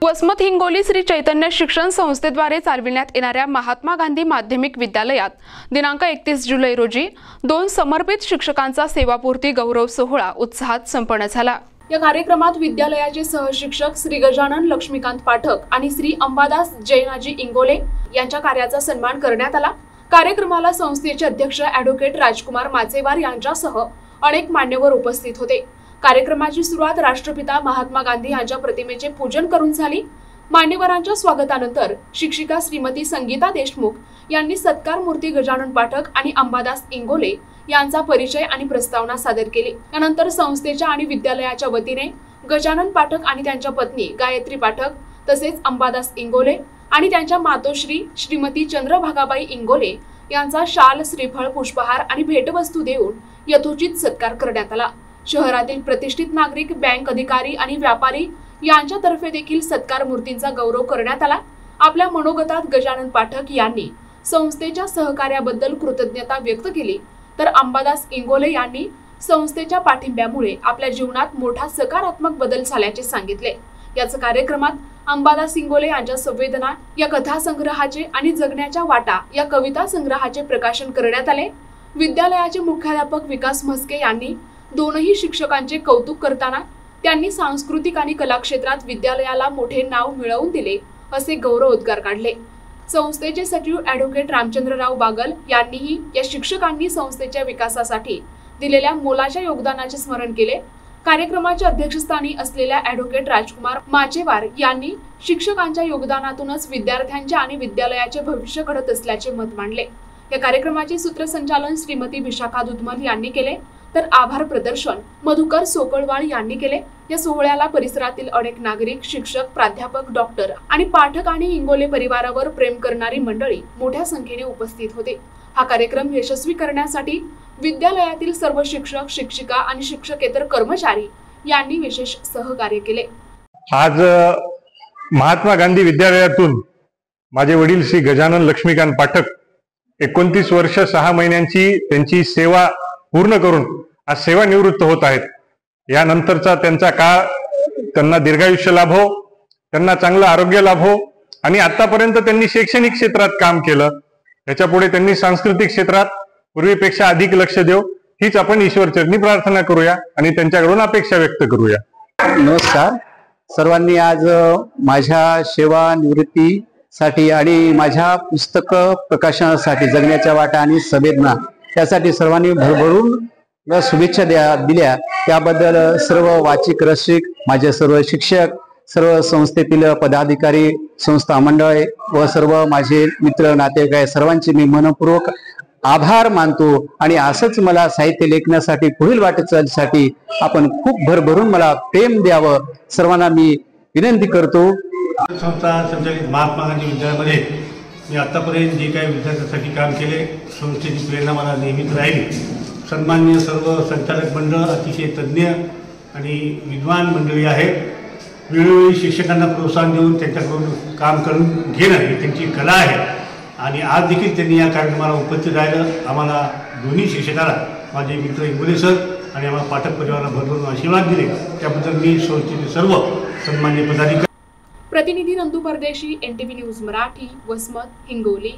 वसमत हिंगोली श्री चैतन्य शिक्षण संस्थेद्वारे चालविण्यात येणाऱ्या महात्मा गांधी माध्यमिक विद्यालयात दिनांक 31 जुलै रोजी 2 समर्पित शिक्षकांचा सेवापूर्ती गौरव सोहळा उत्साहात संपन्न झाला। या कार्यक्रमात विद्यालयाचे सहशिक्षक श्री गजानन लक्ष्मीकांत पाठक आणि श्री अंबादास जैनाजी इंगोले यांच्या कार्याचा सन्मान करण्यात आला। कार्यक्रमाला संस्थेचे अध्यक्ष ॲडव्होकेट राजकुमार माचेवार यांच्यासह अनेक मान्यवर उपस्थित होते। कार्यक्रमाची सुरुवात राष्ट्रपिता महात्मा गांधी यांच्या प्रतिमेचे पूजन करून झाली। मान्यवरांच्या स्वागतानंतर शिक्षिका श्रीमती संगीता देशमुख यांनी सत्कार मूर्ती गजानन पाठक आणि अंबादास इंगोले यांचा परिचय आणि प्रस्तावना सादर केली। त्यानंतर संस्थेच्या आणि विद्यालयाच्या वतीने गजानन पाठक आणि त्यांच्या पत्नी गायत्री पाठक तसेच अंबादास इंगोले आणि त्यांच्या मातोश्री श्रीमती चंद्रभागाबाई इंगोले यांचा शाल, श्रीफळ, पुष्पहार आणि भेटवस्तू देऊन यथोचित सत्कार करण्यात आला। शहरातील प्रतिष्ठित नागरिक, बँक अधिकारी आणि व्यापारी यांच्यातर्फे देखील सत्कार मूर्तींचा गौरव करण्यात आला। आपल्या मनोगतात गजानन पाठक यांनी संस्थेच्या सहकार्याबद्दल कृतज्ञता व्यक्त केली, तर अंबादास इंगोले यांनी संस्थेच्या पाठिंब्यामुळे आपल्या जीवनात मोठा सकारात्मक बदल झाल्याचे सांगितले। याच कार्यक्रमात अंबादास इंगोले यांच्या संवेदना या कथा संग्रहाचे आणि जगण्याच्या वाटा या कविता संग्रहाचे प्रकाशन करण्यात आले। विद्यालयाचे मुख्याध्यापक विकास म्हस्के यांनी दोनही शिक्षकांचे कौतुक करताना त्यांनी सांस्कृतिक आणि कला क्षेत्रात विद्यालयाला मोठे नाव मिळवून दिले असे गौरवोद्गार काढले। संस्थेचे सचिव ॲडव्होकेट रामचंद्रराव बागल यांनीही या शिक्षकांनी संस्थेच्या विकासासाठी दिलेल्या मोलाच्या योगदानाचे स्मरण केले। कार्यक्रमाच्या अध्यक्षस्थानी असलेल्या ॲडव्होकेट राजकुमार माचेवार यांनी शिक्षकांच्या योगदानातूनच विद्यार्थ्यांचे आणि विद्यालयाचे भविष्य घडत असल्याचे मत मांडले। या कार्यक्रमाचे सूत्रसंचालन श्रीमती विशाखा दुधमल यांनी केले, तर आभार प्रदर्शन मधुकर सोकळवाळ यांनी केले। या सोहळ्याला परिसरातील अनेक नागरिक, शिक्षक, प्राध्यापक, डॉक्टर आणि पाठक आणि इंगोले परिवारावर प्रेम करणारी मंडळी मोठ्या संख्येने उपस्थित होते। हा कार्यक्रम यशस्वी करण्यासाठी विद्यालयातील सर्व शिक्षक, शिक्षिका आणि शिक्षकेतर कर्मचारी यांनी विशेष सहकार्य केले। आज महात्मा गांधी विद्यालयातून माझे वडील श्री गजानन लक्ष्मीकांत पाठक 29 वर्ष 6 महिन्यांची त्यांची सेवा पूर्ण करून आज सेवानिवृत्त होत आहेत। यानंतरचा त्यांचा काळ त्यांना दीर्घायुष्य लाभो, त्यांना चांगलं आरोग्य लाभो आणि आतापर्यंत त्यांनी शैक्षणिक क्षेत्रात काम केलं, याच्या पुढे त्यांनी सांस्कृतिक क्षेत्रात पूर्वीपेक्षा अधिक लक्ष देऊ हीच आपण ईश्वरचरणी प्रार्थना करूया आणि त्यांच्याकडून अपेक्षा व्यक्त करूया। नमस्कार सर्वांनी। आज माझ्या सेवानिवृत्तीसाठी आणि माझ्या पुस्तक प्रकाशनासाठी जगण्याच्या वाटा आणि संवेदना त्यासाठी सर्वांनी भरभरून शुभेच्छा दिल्या, त्याबद्दल सर्व वाचिक रसिक, माझे सर्व शिक्षक, सर्व संस्थेतील पदाधिकारी, संस्था मंडळ व सर्व माझे मित्र, नातेवाईक सर्वांचे मी मनपूर्वक आभार मानतो आणि असंच मला साहित्य लेखनासाठी पुढील वाटचालीसाठी आपण खूप भरभरून मला प्रेम द्यावं सर्वांना मी विनंती करतो। संस्था संचालित महात्मा गांधी विद्यालयामध्ये मी आतापर्यंत जे काही विद्यार्थ्यांसाठी काम केले, संस्थेची प्रेरणा मला नेहमीच राहील। सन्माननीय सर्व संचालक मंडळ अतिशय तज्ज्ञ आणि विद्वान मंडळी आहेत। वेळोवेळी शिक्षकांना प्रोत्साहन देऊन त्यांच्याकडून काम करून घेणं ही त्यांची कला आहे आणि आज देखील त्यांनी या कार्यक्रमाला उपस्थित राहिलं। आम्हाला दोन्ही शिक्षकाला, माझे मित्र इंगोले सर आणि आम्हाला पाठक परिवाराला भरभरून आशीर्वाद दिले, त्याबद्दल मी संस्थेचे सर्व सन्माननीय पदाधिकारी। प्रतिनिधी नंदू परदेशी, NTV न्यूज मराठी, वसमत, हिंगोली।